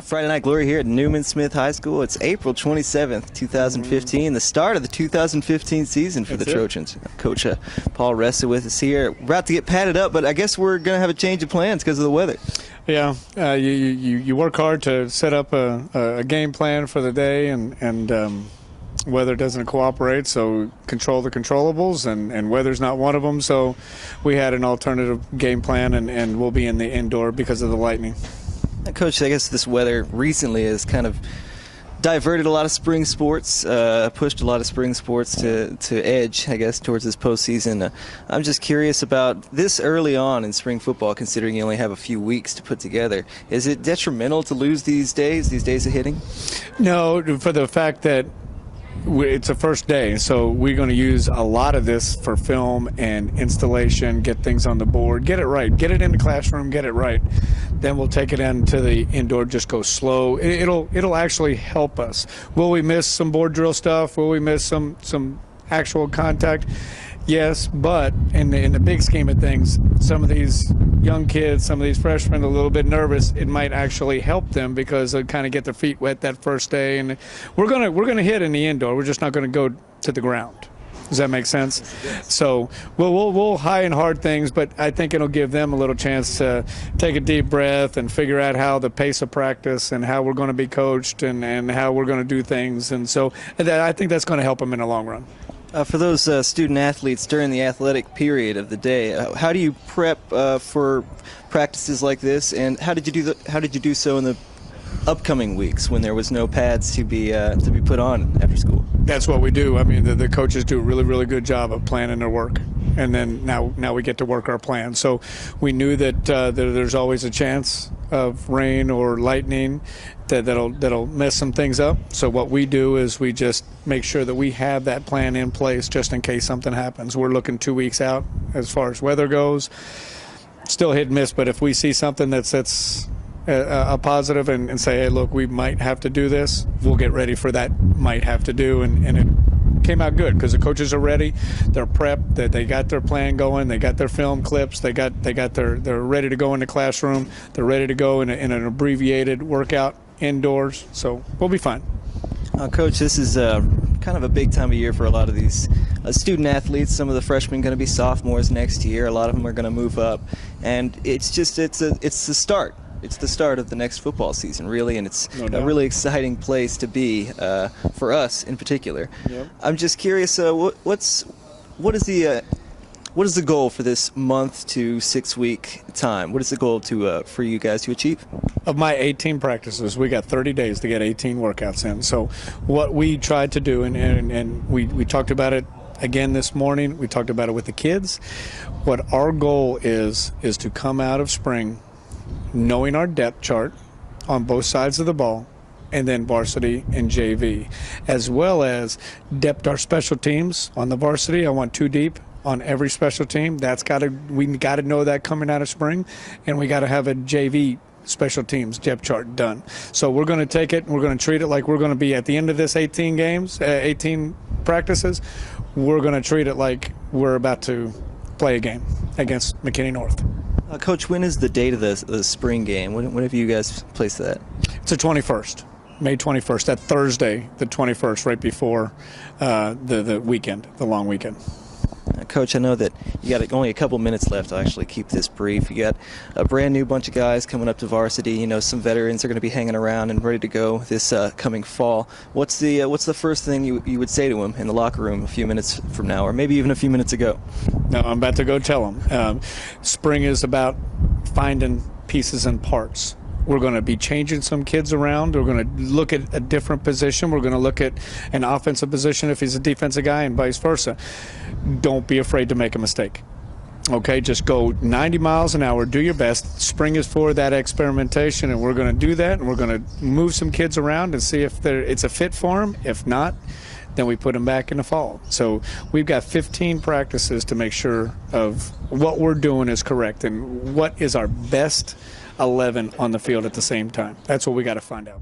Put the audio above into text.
Friday Night Glory here at Newman Smith High School. It's April 27th, 2015, the start of the 2015 season for the Trojans. Coach Paul Ressa with us here. We're about to get padded up, but I guess we're going to have a change of plans because of the weather. Yeah, you work hard to set up a game plan for the day, and weather doesn't cooperate, so control the controllables, and weather's not one of them. So we had an alternative game plan, and we'll be in the indoor because of the lightning. Coach, I guess this weather recently has kind of diverted a lot of spring sports, pushed a lot of spring sports to edge, I guess, towards this postseason. I'm just curious about this early on in spring football, considering you only have a few weeks to put together. Is it detrimental to lose these days of hitting? No, for the fact that it's the first day, so we're going to use a lot of this for film and installation, get things on the board, get it right, get it in the classroom, get it right. Then we'll take it into the indoor, just go slow. It'll actually help us. Will we miss some board drill stuff? Will we miss some actual contact? Yes, but in the big scheme of things, some of these young kids, some of these freshmen are a little bit nervous. It might actually help them because they'll kind of get their feet wet that first day. And we're gonna hit in the indoor. We're just not gonna go to the ground. Does that make sense? So we'll high and hard things, but I think it'll give them a little chance to take a deep breath and figure out how the pace of practice and how we're going to be coached and how we're going to do things. And so I think that's going to help them in the long run. For those student athletes during the athletic period of the day, how do you prep for practices like this, and how did you do so in the upcoming weeks when there was no pads to be put on after school? That's what we do. I mean, the coaches do a really good job of planning their work, and then now we get to work our plan. So we knew that there's always a chance of rain or lightning that'll mess some things up. So what we do is we just make sure that we have that plan in place just in case something happens. We're looking 2 weeks out as far as weather goes. Still hit and miss, but if we see something that's a positive and say, hey, look, we might have to do this, we'll get ready for that might have to do. And it came out good because the coaches are ready, they're prepped, that they got their plan going, they got their film clips, they're ready to go in the classroom, they're ready to go in an abbreviated workout indoors. So we'll be fine. Coach, this is kind of a big time of year for a lot of these student athletes. Some of the freshmen going to be sophomores next year. A lot of them are going to move up, and it's the start. It's the start of the next football season, really, and it's a really exciting place to be for us in particular. Yep. I'm just curious, what is the goal for this month to 6 week time? What is the goal for you guys to achieve? Of my 18 practices, we got 30 days to get 18 workouts in. So what we tried to do, and we talked about it again this morning, we talked about it with the kids. What our goal is to come out of spring knowing our depth chart on both sides of the ball, and then varsity and JV, as well as depth our special teams on the varsity. I want 2 deep on every special team. We got to know that coming out of spring, and we got to have a JV special teams depth chart done. So we're going to take it and we're going to treat it like we're going to be at the end of this 18 practices. We're going to treat it like we're about to play a game against McKinney North. Coach, when is the date of the spring game? When have you guys placed that? It's the 21st, May 21st, that Thursday, the 21st, right before the weekend, the long weekend. Coach, I know that you got only a couple minutes left. I'll actually keep this brief. You got a brand new bunch of guys coming up to varsity. You know, some veterans are going to be hanging around and ready to go this coming fall. What's the first thing you would say to them in the locker room a few minutes from now, or maybe even a few minutes ago? No, I'm about to go tell them. Spring is about finding pieces and parts. We're going to be changing some kids around. We're going to look at a different position. We're going to look at an offensive position if he's a defensive guy and vice versa. Don't be afraid to make a mistake. Okay, just go 90 miles an hour, do your best. Spring is for that experimentation, and we're going to do that, and we're going to move some kids around and see if it's a fit for them. If not, then we put them back in the fall. So we've got 15 practices to make sure of what we're doing is correct and what is our best 11 on the field at the same time. That's what we got to find out.